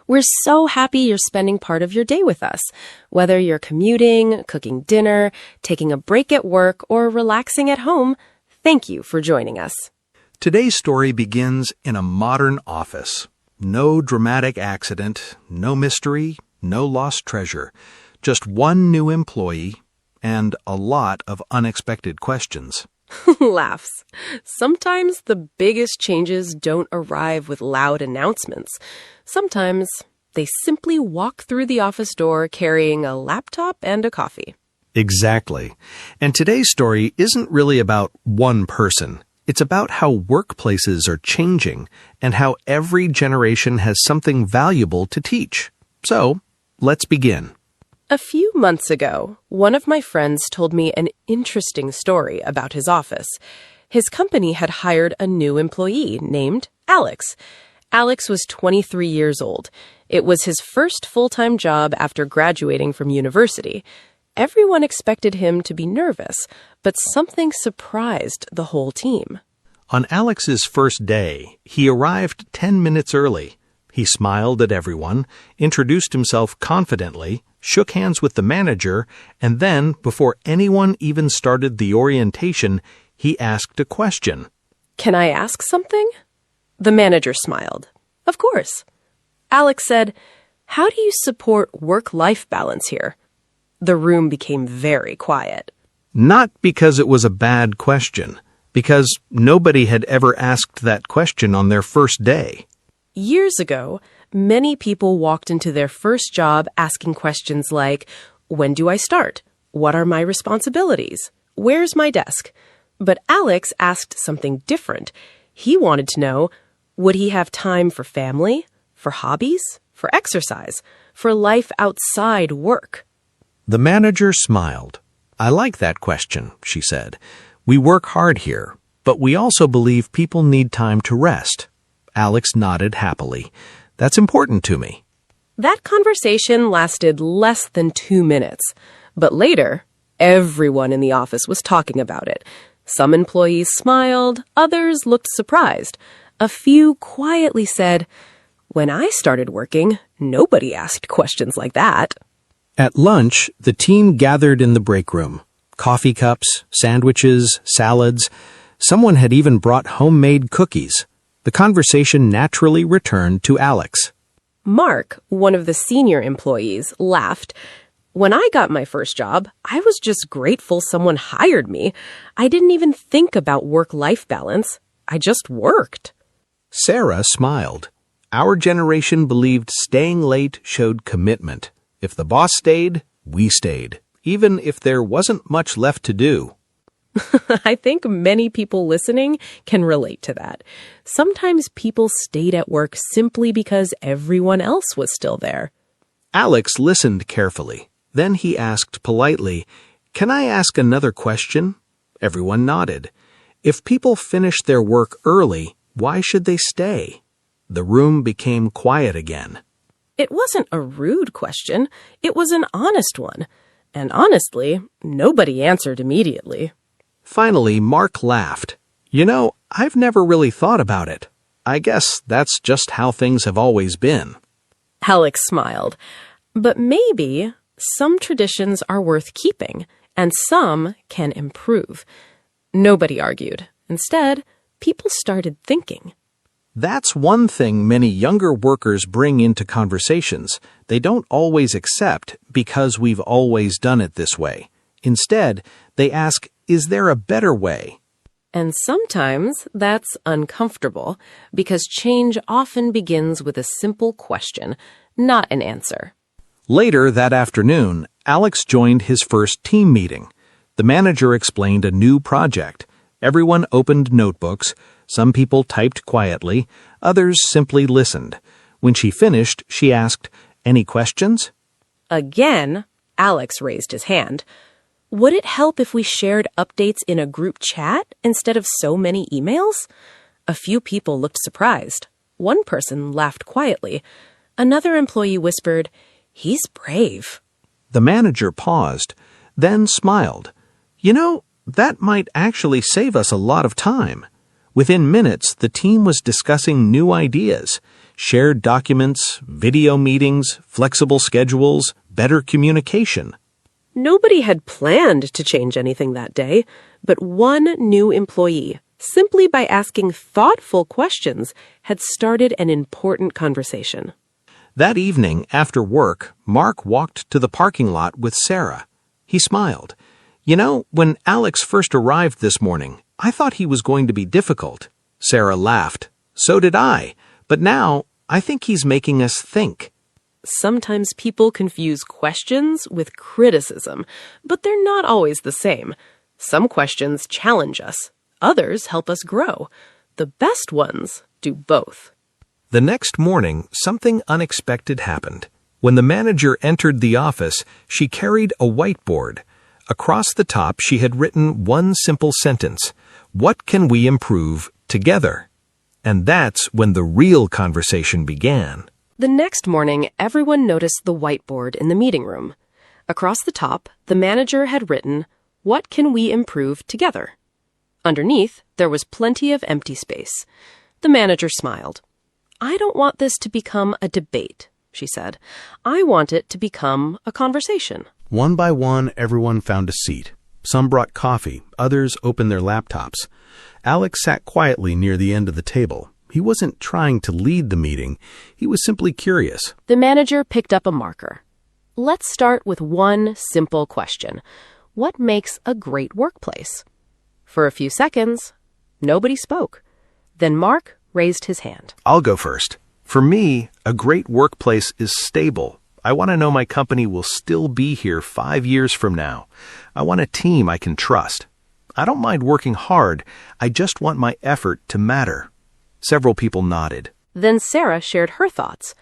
We're so happy you're spending part of your day with us. Whether you're commuting, cooking dinner, taking a break at work, or relaxing at home, thank you for joining us. Today's story begins in a modern office. No dramatic accident, no mystery, no lost treasure. Just one new employee and a lot of unexpected questions. Laughs. Sometimes the biggest changes don't arrive with loud announcements. Sometimes they simply walk through the office door carrying a laptop and a coffee. Exactly. And today's story isn't really about one person. It's about how workplaces are changing and how every generation has something valuable to teach. So, let's begin. A few months ago, one of my friends told me an interesting story about his office. His company had hired a new employee named Alex. Alex was 23 years old. It was his first full-time job after graduating from university. Everyone expected him to be nervous, but something surprised the whole team. On Alex's first day, he arrived 10 minutes early. He smiled at everyone, introduced himself confidently, shook hands with the manager, and then, before anyone even started the orientation, he asked a question. "Can I ask something?" The manager smiled. "Of course." Alex said, "How do you support work-life balance here?" The room became very quiet. Not because it was a bad question, because nobody had ever asked that question on their first day. Years ago, many people walked into their first job asking questions like, "When do I start? What are my responsibilities? Where's my desk?" But Alex asked something different. He wanted to know, would he have time for family, for hobbies, for exercise, for life outside work? The manager smiled. "I like that question," she said. "We work hard here, but we also believe people need time to rest." Alex nodded happily. "That's important to me." That conversation lasted less than 2 minutes. But later, everyone in the office was talking about it. Some employees smiled, others looked surprised. A few quietly said, "When I started working, nobody asked questions like that." At lunch, the team gathered in the break room. Coffee cups, sandwiches, salads. Someone had even brought homemade cookies. The conversation naturally returned to Alex. Mark, one of the senior employees, laughed. "When I got my first job, I was just grateful someone hired me. I didn't even think about work-life balance. I just worked." Sarah smiled. "Our generation believed staying late showed commitment. If the boss stayed, we stayed, even if there wasn't much left to do." I think many people listening can relate to that. Sometimes people stayed at work simply because everyone else was still there. Alex listened carefully. Then he asked politely, "Can I ask another question?" Everyone nodded. If people finish their work early, why should they stay? The room became quiet again. It wasn't a rude question. It was an honest one. And honestly, nobody answered immediately. Finally, Mark laughed. "You know, I've never really thought about it. I guess that's just how things have always been." Alex smiled. But maybe some traditions are worth keeping, and some can improve. Nobody argued. Instead, people started thinking. That's one thing many younger workers bring into conversations. They don't always accept because we've always done it this way. Instead, they ask, is there a better way? And sometimes that's uncomfortable because change often begins with a simple question, not an answer. Later that afternoon, Alex joined his first team meeting. The manager explained a new project. Everyone opened notebooks. Some people typed quietly. Others simply listened. When she finished, she asked, "Any questions?" Again, Alex raised his hand. "Would it help if we shared updates in a group chat instead of so many emails?" A few people looked surprised. One person laughed quietly. Another employee whispered, "He's brave." The manager paused, then smiled. "You know, that might actually save us a lot of time." Within minutes, the team was discussing new ideas. shared documents, video meetings, flexible schedules, better communication. Nobody had planned to change anything that day, but one new employee, simply by asking thoughtful questions, had started an important conversation. That evening, after work, Mark walked to the parking lot with Sarah. He smiled. "You know, when Alex first arrived this morning, I thought he was going to be difficult." Sarah laughed. "So did I. But now, I think he's making us think." Sometimes people confuse questions with criticism, but they're not always the same. Some questions challenge us. Others help us grow. The best ones do both. The next morning, something unexpected happened. When the manager entered the office, she carried a whiteboard. Across the top, she had written one simple sentence: "What can we improve together?" And that's when the real conversation began. The next morning, everyone noticed the whiteboard in the meeting room. Across the top, the manager had written, "What can we improve together?" Underneath, there was plenty of empty space. The manager smiled. "I don't want this to become a debate," she said. "I want it to become a conversation." One by one, everyone found a seat. Some brought coffee, others opened their laptops. Alex sat quietly near the end of the table. He wasn't trying to lead the meeting. He was simply curious. The manager picked up a marker. "Let's start with one simple question. What makes a great workplace?" For a few seconds, nobody spoke. Then Mark raised his hand. "I'll go first. For me, a great workplace is stable. I want to know my company will still be here 5 years from now. I want a team I can trust. I don't mind working hard. I just want my effort to matter." Several people nodded. Then Sarah shared her thoughts.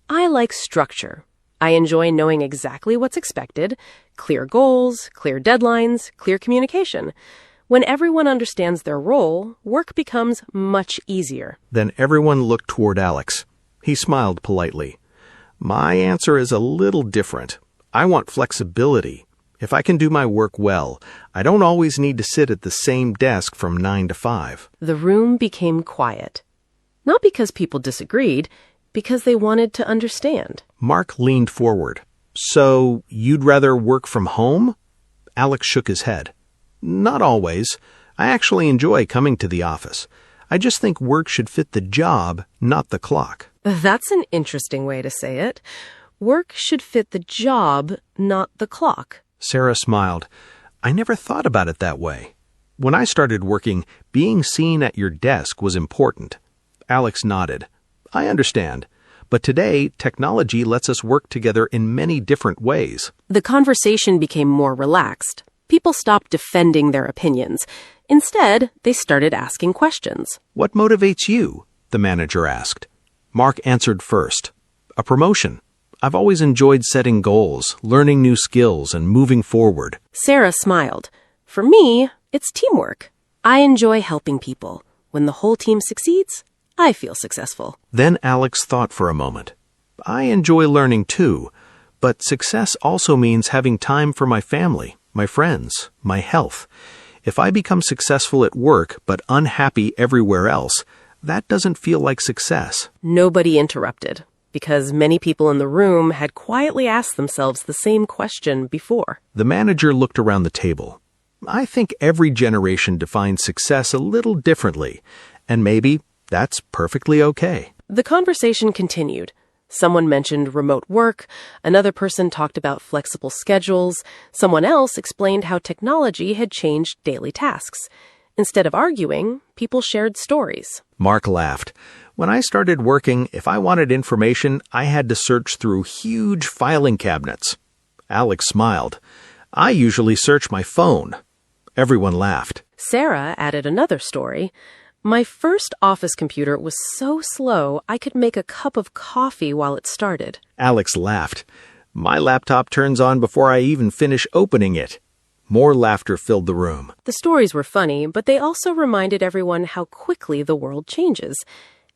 "I like structure. I enjoy knowing exactly what's expected, clear goals, clear deadlines, clear communication. When everyone understands their role, work becomes much easier." Then everyone looked toward Alex. He smiled politely. "My answer is a little different. I want flexibility. If I can do my work well, I don't always need to sit at the same desk from 9 to 5. The room became quiet. Not because people disagreed, because they wanted to understand. Mark leaned forward. "So, you'd rather work from home?" Alex shook his head. "Not always. I actually enjoy coming to the office. I just think work should fit the job, not the clock." That's an interesting way to say it. Work should fit the job, not the clock. Sarah smiled. "I never thought about it that way. When I started working, being seen at your desk was important." Alex nodded. "I understand. But today, technology lets us work together in many different ways." The conversation became more relaxed. People stopped defending their opinions. Instead, they started asking questions. "What motivates you?" the manager asked. Mark answered first. "A promotion. I've always enjoyed setting goals, learning new skills, and moving forward." Sarah smiled. "For me, it's teamwork. I enjoy helping people. When the whole team succeeds, I feel successful." Then Alex thought for a moment. "I enjoy learning too, but success also means having time for my family, my friends, my health. If I become successful at work but unhappy everywhere else, that doesn't feel like success." Nobody interrupted, because many people in the room had quietly asked themselves the same question before. The manager looked around the table. "I think every generation defines success a little differently, and maybe that's perfectly okay." The conversation continued. Someone mentioned remote work, another person talked about flexible schedules, someone else explained how technology had changed daily tasks. Instead of arguing, people shared stories. Mark laughed. "When I started working, if I wanted information, I had to search through huge filing cabinets." Alex smiled. "I usually search my phone." Everyone laughed. Sarah added another story. "My first office computer was so slow I could make a cup of coffee while it started." Alex laughed. "My laptop turns on before I even finish opening it." More laughter filled the room. The stories were funny, but they also reminded everyone how quickly the world changes.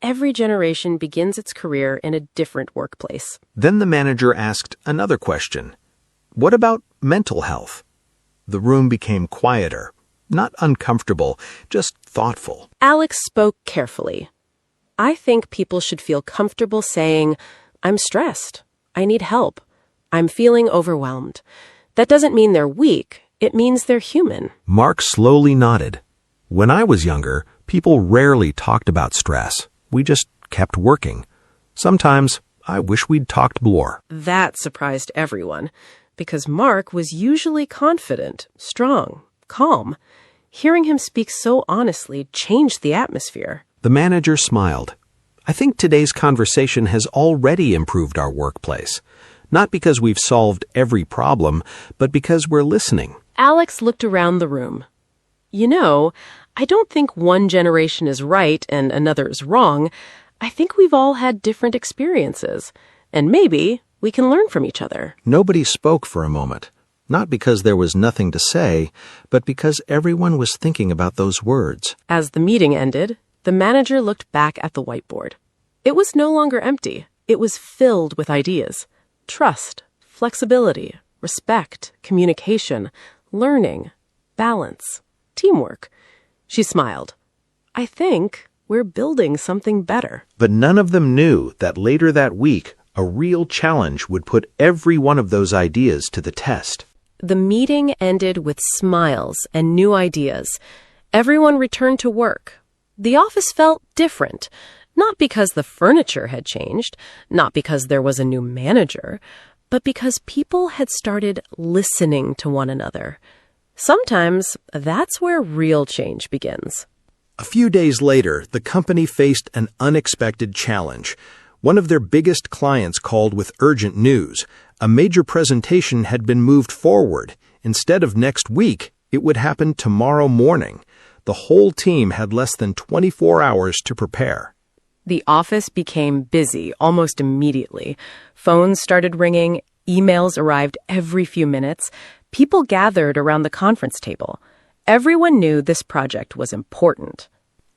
Every generation begins its career in a different workplace. Then the manager asked another question. "What about mental health?" The room became quieter. Not uncomfortable, just thoughtful. Alex spoke carefully. I think people should feel comfortable saying, I'm stressed. I need help. I'm feeling overwhelmed. That doesn't mean they're weak. It means they're human. Mark slowly nodded. When I was younger, people rarely talked about stress. We just kept working. Sometimes I wish we'd talked more. That surprised everyone, because Mark was usually confident, strong, calm. Hearing him speak so honestly changed the atmosphere. The manager smiled. I think today's conversation has already improved our workplace. Not because we've solved every problem, but because we're listening. Alex looked around the room. You know, I don't think one generation is right and another is wrong. I think we've all had different experiences, and maybe we can learn from each other. Nobody spoke for a moment. Not because there was nothing to say, but because everyone was thinking about those words. As the meeting ended, the manager looked back at the whiteboard. It was no longer empty. It was filled with ideas. Trust, flexibility, respect, communication, learning, balance, teamwork. She smiled. I think we're building something better. But none of them knew that later that week, a real challenge would put every one of those ideas to the test. The meeting ended with smiles and new ideas. Everyone returned to work. The office felt different, not because the furniture had changed, not because there was a new manager, but because people had started listening to one another. Sometimes that's where real change begins. A few days later, the company faced an unexpected challenge. One of their biggest clients called with urgent news. A major presentation had been moved forward. Instead of next week, it would happen tomorrow morning. The whole team had less than 24 hours to prepare. The office became busy almost immediately. Phones started ringing, emails arrived every few minutes. People gathered around the conference table. Everyone knew this project was important.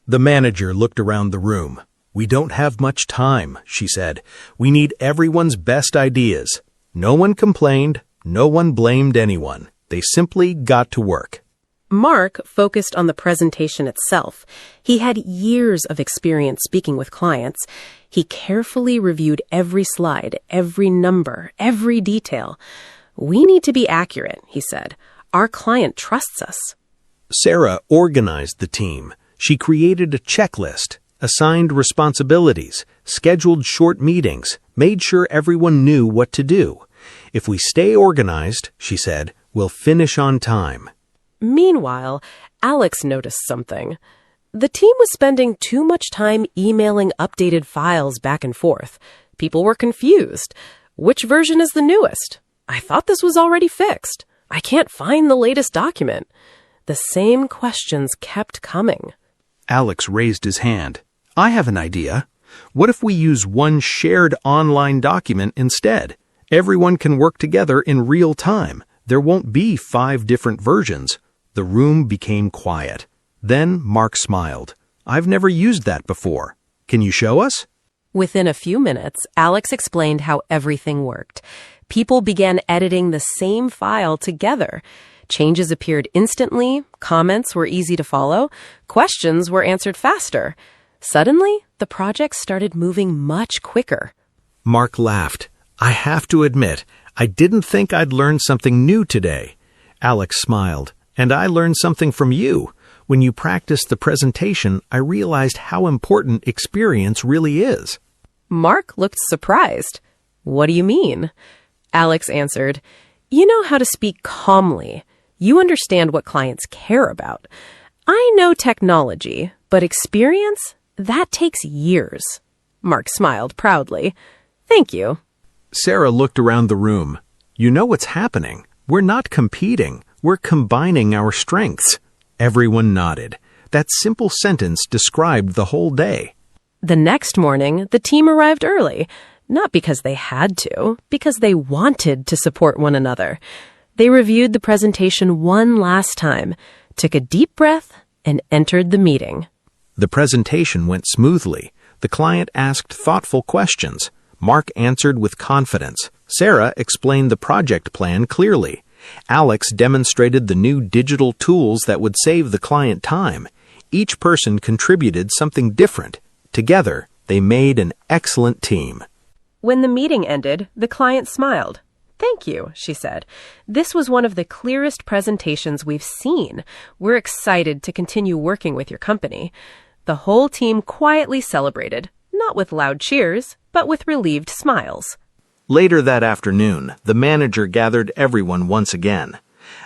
The manager looked around the room. We don't have much time, she said. We need everyone's best ideas. No one complained. No one blamed anyone. They simply got to work. Mark focused on the presentation itself. He had years of experience speaking with clients. He carefully reviewed every slide, every number, every detail. We need to be accurate, he said. Our client trusts us. Sarah organized the team. She created a checklist, assigned responsibilities, scheduled short meetings, made sure everyone knew what to do. If we stay organized, she said, we'll finish on time. Meanwhile, Alex noticed something. The team was spending too much time emailing updated files back and forth. People were confused. Which version is the newest? I thought this was already fixed. I can't find the latest document. The same questions kept coming. Alex raised his hand. I have an idea. What if we use one shared online document instead? Everyone can work together in real time. There won't be 5 different versions. The room became quiet. Then Mark smiled. I've never used that before. Can you show us? Within a few minutes, Alex explained how everything worked. People began editing the same file together. Changes appeared instantly, comments were easy to follow, questions were answered faster. Suddenly, the project started moving much quicker. Mark laughed. I have to admit, I didn't think I'd learn something new today. Alex smiled. And I learned something from you. When you practiced the presentation, I realized how important experience really is. Mark looked surprised. What do you mean? Alex answered, You know how to speak calmly. You understand what clients care about. I know technology, but experience, that takes years. Mark smiled proudly. Thank you. Sarah looked around the room. You know what's happening. We're not competing. We're combining our strengths. Everyone nodded. That simple sentence described the whole day. The next morning, the team arrived early, not because they had to, because they wanted to support one another. They reviewed the presentation one last time, took a deep breath, and entered the meeting. The presentation went smoothly. The client asked thoughtful questions. Mark answered with confidence. Sarah explained the project plan clearly. Alex demonstrated the new digital tools that would save the client time. Each person contributed something different. Together, they made an excellent team. When the meeting ended, the client smiled. "Thank you," she said. "This was one of the clearest presentations we've seen. We're excited to continue working with your company." The whole team quietly celebrated, not with loud cheers, but with relieved smiles. Later that afternoon, the manager gathered everyone once again.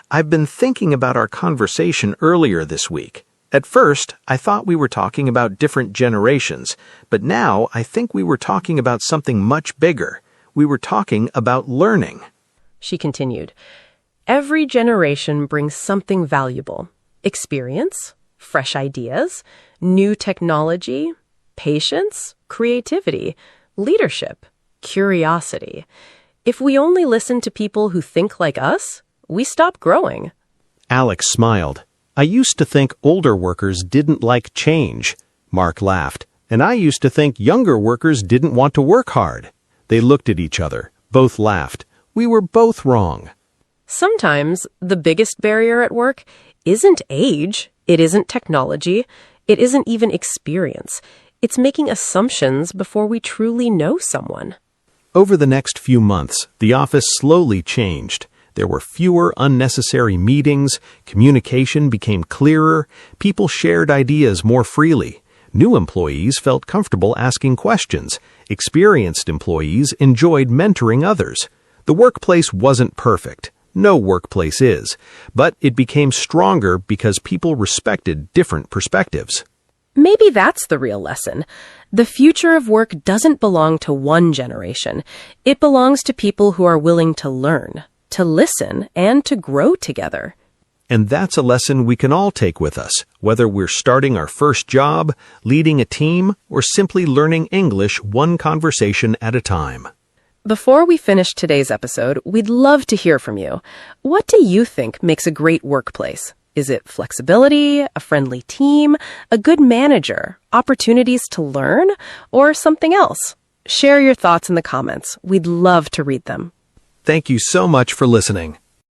"I've been thinking about our conversation earlier this week. At first, I thought we were talking about different generations, but now I think we were talking about something much bigger. We were talking about learning." She continued, "Every generation brings something valuable. Experience, fresh ideas, new technology, patience, creativity, leadership, curiosity. If we only listen to people who think like us, we stop growing." Alex smiled. "I used to think older workers didn't like change." Mark laughed. "And I used to think younger workers didn't want to work hard." They looked at each other. Both laughed. We were both wrong. Sometimes the biggest barrier at work isn't age, it isn't technology, it isn't even experience. It's making assumptions before we truly know someone. Over the next few months, the office slowly changed. There were fewer unnecessary meetings, communication became clearer, people shared ideas more freely. New employees felt comfortable asking questions. Experienced employees enjoyed mentoring others. The workplace wasn't perfect. No workplace is. But it became stronger because people respected different perspectives. Maybe that's the real lesson. The future of work doesn't belong to one generation. It belongs to people who are willing to learn, to listen, and to grow together. And that's a lesson we can all take with us, whether we're starting our first job, leading a team, or simply learning English one conversation at a time. Before we finish today's episode, we'd love to hear from you. What do you think makes a great workplace? Is it flexibility, a friendly team, a good manager, opportunities to learn, or something else? Share your thoughts in the comments. We'd love to read them. Thank you so much for listening.